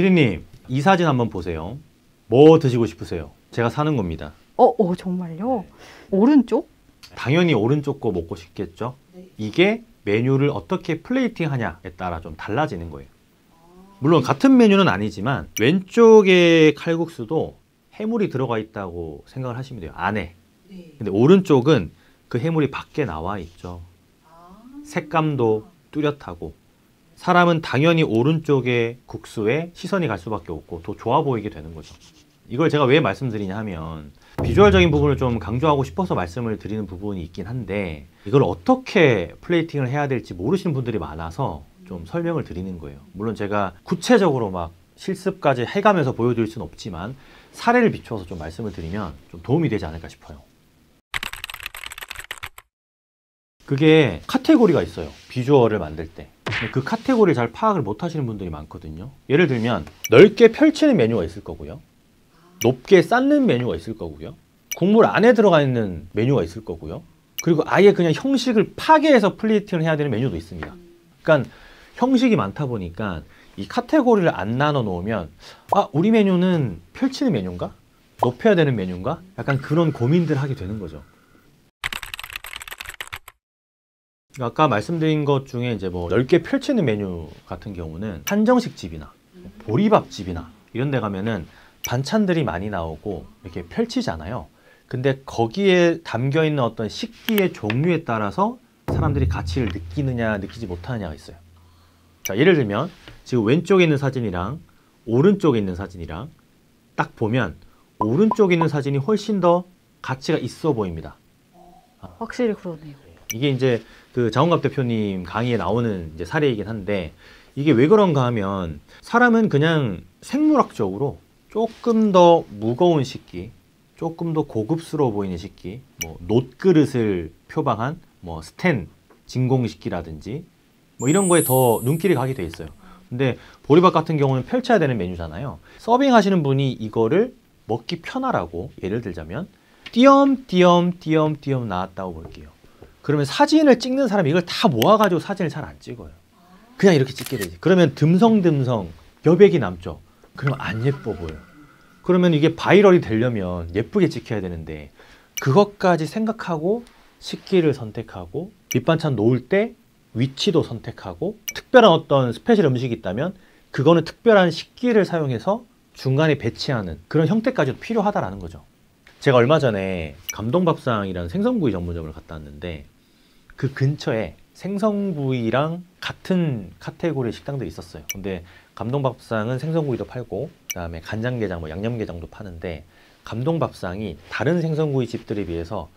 피디님, 이 사진 한번 보세요. 뭐 드시고 싶으세요? 제가 사는 겁니다. 정말요? 오른쪽? 당연히 오른쪽 거 먹고 싶겠죠? 이게 메뉴를 어떻게 플레이팅 하냐에 따라 좀 달라지는 거예요. 물론 같은 메뉴는 아니지만 왼쪽의 칼국수도 해물이 들어가 있다고 생각을 하시면 돼요. 안에. 근데 오른쪽은 그 해물이 밖에 나와 있죠. 색감도 뚜렷하고. 사람은 당연히 오른쪽의 국수에 시선이 갈 수밖에 없고 더 좋아 보이게 되는 거죠. 이걸 제가 왜 말씀드리냐 하면 비주얼적인 부분을 좀 강조하고 싶어서 말씀을 드리는 부분이 있긴 한데 이걸 어떻게 플레이팅을 해야 될지 모르시는 분들이 많아서 좀 설명을 드리는 거예요. 물론 제가 구체적으로 막 실습까지 해가면서 보여드릴 수는 없지만 사례를 비추어서 좀 말씀을 드리면 좀 도움이 되지 않을까 싶어요. 그게 카테고리가 있어요. 비주얼을 만들 때. 그 카테고리를 잘 파악을 못 하시는 분들이 많거든요. 예를 들면 넓게 펼치는 메뉴가 있을 거고요. 높게 쌓는 메뉴가 있을 거고요. 국물 안에 들어가 있는 메뉴가 있을 거고요. 그리고 아예 그냥 형식을 파괴해서 플레이팅을 해야 되는 메뉴도 있습니다. 그러니까 형식이 많다 보니까 이 카테고리를 안 나눠 놓으면 우리 메뉴는 펼치는 메뉴인가? 높여야 되는 메뉴인가? 약간 그런 고민들을 하게 되는 거죠. 아까 말씀드린 것 중에 이제 뭐 넓게 펼치는 메뉴 같은 경우는 한정식 집이나 보리밥집이나 이런 데 가면은 반찬들이 많이 나오고 이렇게 펼치잖아요. 근데 거기에 담겨 있는 어떤 식기의 종류에 따라서 사람들이 가치를 느끼느냐 느끼지 못하느냐가 있어요. 자, 예를 들면 지금 왼쪽에 있는 사진이랑 오른쪽에 있는 사진이랑 딱 보면 오른쪽에 있는 사진이 훨씬 더 가치가 있어 보입니다. 확실히 그러네요. 이게 이제 그 장원갑 대표님 강의에 나오는 이제 사례이긴 한데 이게 왜 그런가 하면 사람은 그냥 생물학적으로 조금 더 무거운 식기, 조금 더 고급스러워 보이는 식기, 뭐 놋그릇을 표방한 뭐 스텐 진공식기라든지 뭐 이런 거에 더 눈길이 가게 돼 있어요. 근데 보리밥 같은 경우는 펼쳐야 되는 메뉴잖아요. 서빙 하시는 분이 이거를 먹기 편하라고 예를 들자면 띄엄띄엄 나왔다고 볼게요. 그러면 사진을 찍는 사람이 이걸 다 모아가지고 사진을 잘 안 찍어요. 그냥 이렇게 찍게 되지. 그러면 듬성듬성 여백이 남죠. 그러면 안 예뻐 보여요. 그러면 이게 바이럴이 되려면 예쁘게 찍혀야 되는데 그것까지 생각하고 식기를 선택하고 밑반찬 놓을 때 위치도 선택하고 특별한 어떤 스페셜 음식이 있다면 그거는 특별한 식기를 사용해서 중간에 배치하는 그런 형태까지도 필요하다라는 거죠. 제가 얼마 전에 감동밥상이라는 생선구이 전문점을 갔다 왔는데 그 근처에 생선구이랑 같은 카테고리의 식당들이 있었어요. 근데 감동밥상은 생선구이도 팔고 그다음에 간장게장, 뭐 양념게장도 파는데 감동밥상이 다른 생선구이 집들에 비해서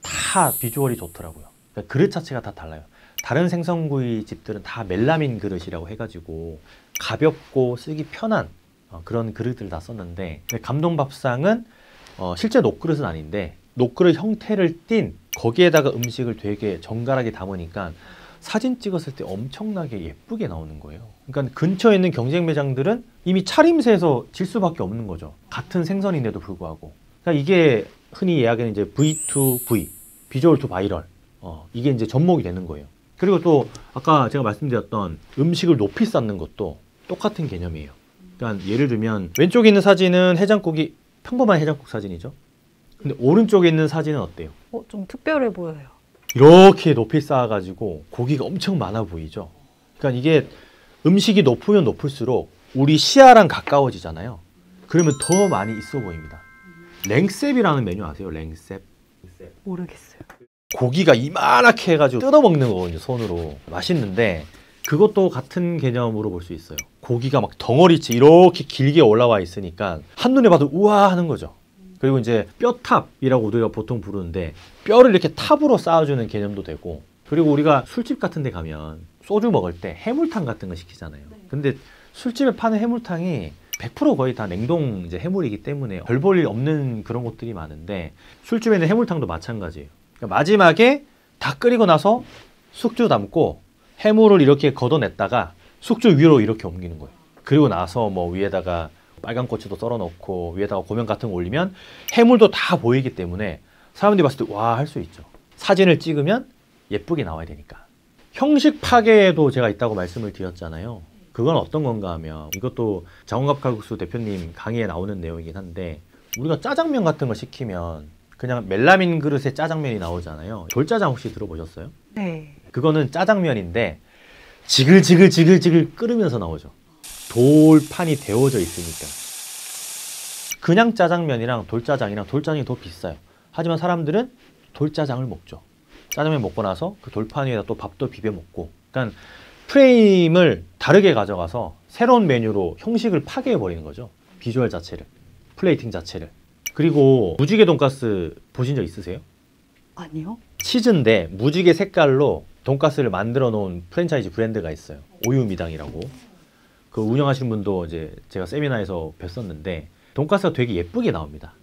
다 비주얼이 좋더라고요. 그러니까 그릇 자체가 다 달라요. 다른 생선구이 집들은 다 멜라민 그릇이라고 해가지고 가볍고 쓰기 편한 그런 그릇들 다 썼는데 감동밥상은 실제 녹그릇은 아닌데 녹그릇 형태를 띤 거기에다가 음식을 되게 정갈하게 담으니까 사진 찍었을 때 엄청나게 예쁘게 나오는 거예요. 그러니까 근처에 있는 경쟁 매장들은 이미 차림새에서 질 수밖에 없는 거죠. 같은 생선인데도 불구하고. 그러니까 이게 흔히 이야기하는 이제 V2V, 비주얼 투 바이럴. 이게 이제 접목이 되는 거예요. 그리고 또 아까 제가 말씀드렸던 음식을 높이 쌓는 것도 똑같은 개념이에요. 그러니까 예를 들면 왼쪽에 있는 사진은 해장국이 평범한 해장국 사진이죠. 근데 오른쪽에 있는 사진은 어때요? 좀 특별해 보여요. 이렇게 높이 쌓아가지고 고기가 엄청 많아 보이죠. 그러니까 이게 음식이 높으면 높을수록 우리 시야랑 가까워지잖아요. 그러면 더 많이 있어 보입니다. 랭셉이라는 메뉴 아세요? 랭셉? 모르겠어요. 고기가 이만하게 해가지고 뜯어먹는 거거든요, 손으로. 맛있는데 그것도 같은 개념으로 볼 수 있어요. 고기가 막 덩어리째 이렇게 길게 올라와 있으니까 한눈에 봐도 우와 하는 거죠. 그리고 이제 뼈탑이라고 우리가 보통 부르는데 뼈를 이렇게 탑으로 쌓아주는 개념도 되고 그리고 우리가 술집 같은 데 가면 소주 먹을 때 해물탕 같은 거 시키잖아요. 근데 술집에 파는 해물탕이 100% 거의 다 냉동 이제 해물이기 때문에 별 볼 일 없는 그런 곳들이 많은데 술집에 있는 해물탕도 마찬가지예요. 그러니까 마지막에 다 끓이고 나서 숙주 담고 해물을 이렇게 걷어냈다가 숙주 위로 이렇게 옮기는 거예요. 그리고 나서 뭐 위에다가 빨간 고추도 썰어 넣고 위에다가 고명 같은 거 올리면 해물도 다 보이기 때문에 사람들이 봤을 때 와 할 수 있죠. 사진을 찍으면 예쁘게 나와야 되니까. 형식 파괴에도 제가 있다고 말씀을 드렸잖아요. 그건 어떤 건가 하면 이것도 장원갑 칼국수 대표님 강의에 나오는 내용이긴 한데 우리가 짜장면 같은 거 시키면 그냥 멜라민 그릇에 짜장면이 나오잖아요. 돌짜장 혹시 들어보셨어요? 네. 그거는 짜장면인데 지글지글 끓으면서 나오죠. 돌판이 데워져 있으니까. 그냥 짜장면이랑 돌짜장이랑 돌짜장이 더 비싸요. 하지만 사람들은 돌짜장을 먹죠. 짜장면 먹고 나서 그 돌판 위에다 또 밥도 비벼 먹고. 그러니까 프레임을 다르게 가져가서 새로운 메뉴로 형식을 파괴해 버리는 거죠. 비주얼 자체를, 플레이팅 자체를. 그리고 무지개 돈가스 보신 적 있으세요? 아니요. 치즈인데 무지개 색깔로 돈가스를 만들어 놓은 프랜차이즈 브랜드가 있어요. 오유미당이라고. 그 운영하시는 분도 이제 제가 세미나에서 뵀었는데 돈가스가 되게 예쁘게 나옵니다.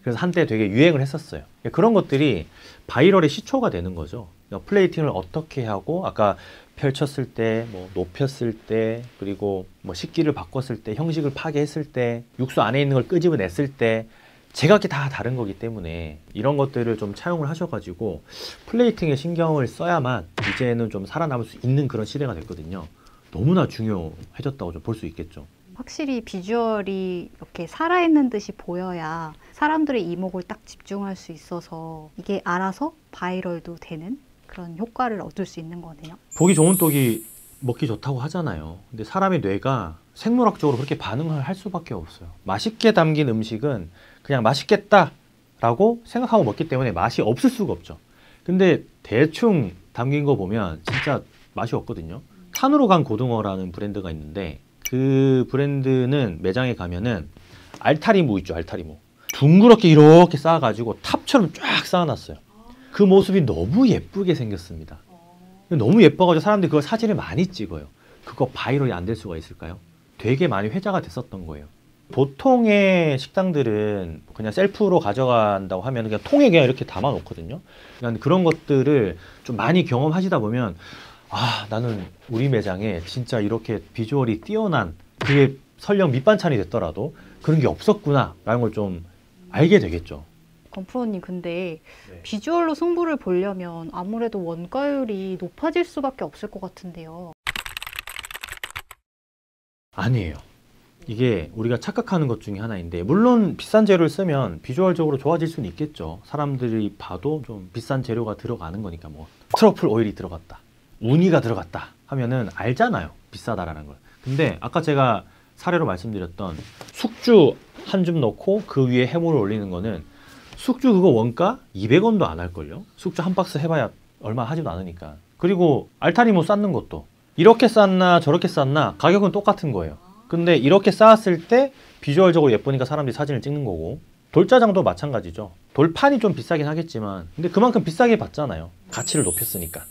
그래서 한때 되게 유행을 했었어요. 그런 것들이 바이럴의 시초가 되는 거죠. 그러니까 플레이팅을 어떻게 하고 아까 펼쳤을 때, 뭐 높였을 때, 그리고 뭐 식기를 바꿨을 때, 형식을 파괴했을 때, 육수 안에 있는 걸 끄집어냈을 때 제각기 다 다른 거기 때문에 이런 것들을 좀 차용을 하셔가지고 플레이팅에 신경을 써야만 이제는 좀 살아남을 수 있는 그런 시대가 됐거든요. 너무나 중요해졌다고 좀 볼 수 있겠죠. 확실히 비주얼이 이렇게 살아있는 듯이 보여야 사람들의 이목을 딱 집중할 수 있어서 이게 알아서 바이럴도 되는 그런 효과를 얻을 수 있는 거네요. 보기 좋은 떡이 먹기 좋다고 하잖아요. 근데 사람의 뇌가 생물학적으로 그렇게 반응을 할 수밖에 없어요. 맛있게 담긴 음식은 그냥 맛있겠다라고 생각하고 먹기 때문에 맛이 없을 수가 없죠. 근데 대충 담긴 거 보면 진짜 맛이 없거든요. 산으로 간 고등어라는 브랜드가 있는데 그 브랜드는 매장에 가면은 알타리무 있죠, 알타리무. 둥그렇게 이렇게 쌓아가지고 탑처럼 쫙 쌓아놨어요. 그 모습이 너무 예쁘게 생겼습니다. 너무 예뻐가지고 사람들이 그걸 사진을 많이 찍어요. 그거 바이럴이 안 될 수가 있을까요? 되게 많이 회자가 됐었던 거예요. 보통의 식당들은 그냥 셀프로 가져간다고 하면 그냥 통에 그냥 이렇게 담아 놓거든요. 그러니까 그런 것들을 좀 많이 경험하시다 보면 아, 나는 우리 매장에 진짜 이렇게 비주얼이 뛰어난 그게 설령 밑반찬이 됐더라도 그런 게 없었구나 라는 걸 좀 알게 되겠죠. 건프로님 근데 네. 비주얼로 승부를 보려면 아무래도 원가율이 높아질 수밖에 없을 것 같은데요. 아니에요. 이게 우리가 착각하는 것 중에 하나인데 물론 비싼 재료를 쓰면 비주얼적으로 좋아질 수는 있겠죠. 사람들이 봐도 좀 비싼 재료가 들어가는 거니까 뭐 트러플 오일이 들어갔다, 우니가 들어갔다 하면은 알잖아요. 비싸다라는 걸. 근데 아까 제가 사례로 말씀드렸던 숙주 한 줌 넣고 그 위에 해물을 올리는 거는 숙주 그거 원가 200원도 안 할걸요? 숙주 한 박스 해봐야 얼마 하지도 않으니까. 그리고 알타리무 쌓는 것도 이렇게 쌓나 저렇게 쌓나 가격은 똑같은 거예요. 근데 이렇게 쌓았을 때 비주얼적으로 예쁘니까 사람들이 사진을 찍는 거고 돌짜장도 마찬가지죠. 돌판이 좀 비싸긴 하겠지만 근데 그만큼 비싸게 받잖아요. 가치를 높였으니까.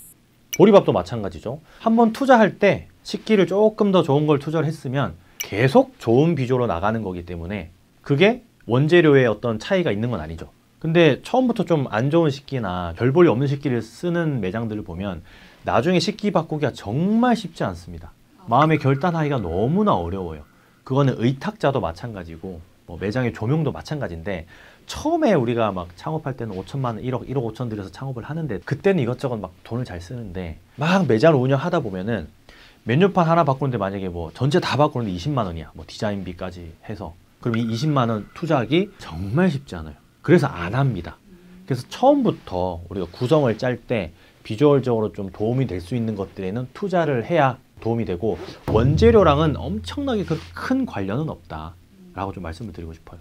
보리밥도 마찬가지죠. 한번 투자할 때 식기를 조금 더 좋은 걸 투자를 했으면 계속 좋은 비주얼로 나가는 거기 때문에 그게 원재료의 어떤 차이가 있는 건 아니죠. 근데 처음부터 좀 안 좋은 식기나 별 볼이 없는 식기를 쓰는 매장들을 보면 나중에 식기 바꾸기가 정말 쉽지 않습니다. 마음의 결단하기가 너무나 어려워요. 그거는 의탁자도 마찬가지고 뭐 매장의 조명도 마찬가지인데 처음에 우리가 막 창업할 때는 5천만 원, 1억 5천 들여서 창업을 하는데 그때는 이것저것 막 돈을 잘 쓰는데 막 매장을 운영하다 보면은 메뉴판 하나 바꾸는데 만약에 뭐 전체 다 바꾸는데 20만 원이야. 뭐 디자인비까지 해서. 그럼 이 20만 원 투자하기 정말 쉽지 않아요. 그래서 안 합니다. 그래서 처음부터 우리가 구성을 짤 때 비주얼적으로 좀 도움이 될 수 있는 것들에는 투자를 해야 도움이 되고 원재료랑은 엄청나게 큰 관련은 없다라고 좀 말씀을 드리고 싶어요.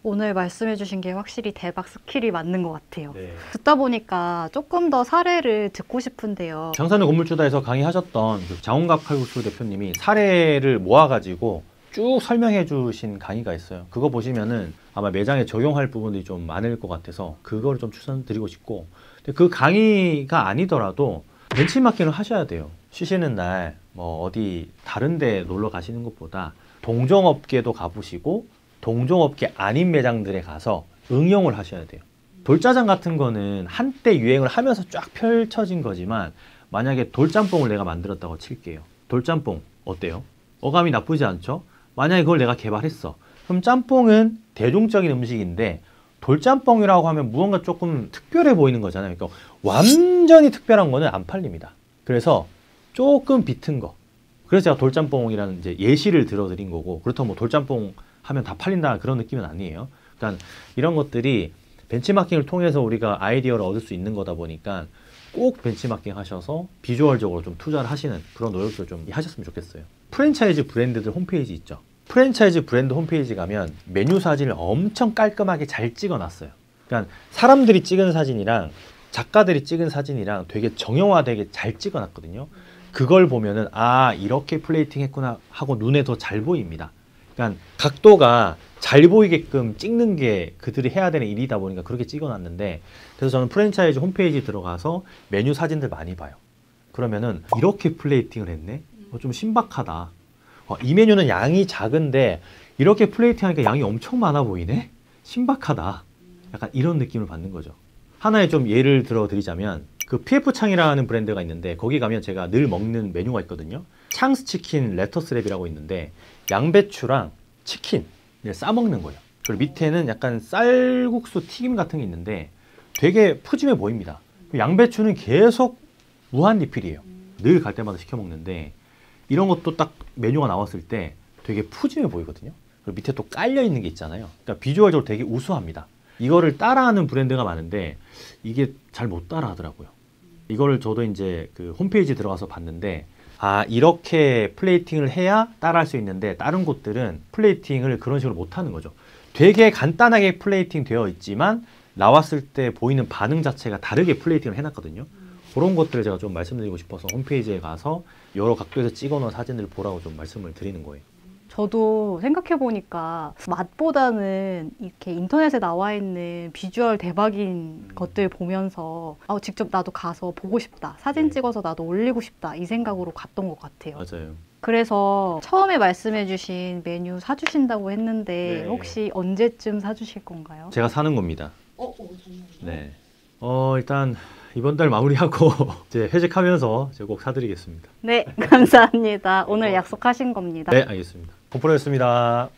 오늘 말씀해 주신 게 확실히 대박 스킬이 맞는 것 같아요. 네. 듣다 보니까 조금 더 사례를 듣고 싶은데요. 장산의 건물주다에서 강의하셨던 그 장원갑 칼국수 대표님이 사례를 모아가지고 쭉 설명해 주신 강의가 있어요. 그거 보시면은 아마 매장에 적용할 부분들이 좀 많을 것 같아서 그거를 좀 추천드리고 싶고 근데 그 강의가 아니더라도 벤치마킹을 하셔야 돼요. 쉬시는 날 뭐 어디 다른 데 놀러 가시는 것보다 동종업계도 가보시고 동종업계 아닌 매장들에 가서 응용을 하셔야 돼요. 돌짜장 같은 거는 한때 유행을 하면서 쫙 펼쳐진 거지만 만약에 돌짬뽕을 내가 만들었다고 칠게요. 돌짬뽕 어때요? 어감이 나쁘지 않죠? 만약에 그걸 내가 개발했어. 그럼 짬뽕은 대중적인 음식인데 돌짬뽕이라고 하면 무언가 조금 특별해 보이는 거잖아요. 그러니까 완전히 특별한 거는 안 팔립니다. 그래서 조금 비튼 거, 그래서 제가 돌짬뽕이라는 이제 예시를 들어드린 거고, 그렇다고 뭐 돌짬뽕 하면 다 팔린다 그런 느낌은 아니에요. 그러니까 이런 것들이 벤치마킹을 통해서 우리가 아이디어를 얻을 수 있는 거다 보니까 꼭 벤치마킹 하셔서 비주얼적으로 좀 투자를 하시는 그런 노력을 좀 하셨으면 좋겠어요. 프랜차이즈 브랜드들 홈페이지 있죠. 프랜차이즈 브랜드 홈페이지 가면 메뉴 사진을 엄청 깔끔하게 잘 찍어놨어요. 그러니까 사람들이 찍은 사진이랑 작가들이 찍은 사진이랑 되게 정형화되게 잘 찍어놨거든요. 그걸 보면은 아 이렇게 플레이팅 했구나 하고 눈에 더 잘 보입니다. 그러니까 각도가 잘 보이게끔 찍는 게 그들이 해야 되는 일이다 보니까 그렇게 찍어놨는데, 그래서 저는 프랜차이즈 홈페이지 들어가서 메뉴 사진들 많이 봐요. 그러면은 이렇게 플레이팅을 했네? 좀 신박하다. 이 메뉴는 양이 작은데 이렇게 플레이팅하니까 양이 엄청 많아 보이네? 신박하다. 약간 이런 느낌을 받는 거죠. 하나의 좀 예를 들어 드리자면 그 PF창이라는 브랜드가 있는데 거기 가면 제가 늘 먹는 메뉴가 있거든요. 창스 치킨 레터스 랩이라고 있는데 양배추랑 치킨을 싸먹는 거예요. 그리고 밑에는 약간 쌀국수 튀김 같은 게 있는데 되게 푸짐해 보입니다. 양배추는 계속 무한 리필이에요. 늘 갈 때마다 시켜 먹는데 이런 것도 딱 메뉴가 나왔을 때 되게 푸짐해 보이거든요. 그리고 밑에 또 깔려 있는 게 있잖아요. 그러니까 비주얼적으로 되게 우수합니다. 이거를 따라하는 브랜드가 많은데 이게 잘 못 따라 하더라고요. 이거를 저도 이제 그 홈페이지 들어가서 봤는데 아 이렇게 플레이팅을 해야 따라할 수 있는데 다른 곳들은 플레이팅을 그런 식으로 못 하는 거죠. 되게 간단하게 플레이팅 되어 있지만 나왔을 때 보이는 반응 자체가 다르게 플레이팅을 해놨거든요. 그런 것들을 제가 좀 말씀드리고 싶어서 홈페이지에 가서 여러 각도에서 찍어놓은 사진들을 보라고 좀 말씀을 드리는 거예요. 저도 생각해보니까 맛보다는 이렇게 인터넷에 나와 있는 비주얼 대박인 것들 보면서 직접 나도 가서 보고 싶다. 사진 네. 찍어서 나도 올리고 싶다. 이 생각으로 갔던 것 같아요. 맞아요. 그래서 처음에 말씀해주신 메뉴 사주신다고 했는데 네. 혹시 언제쯤 사주실 건가요? 제가 사는 겁니다. 정말요? 네. 일단 이번 달 마무리하고 이제 회식하면서 제가 꼭 사드리겠습니다. 네, 감사합니다. 오늘 약속하신 겁니다. 네, 알겠습니다. 고프로였습니다.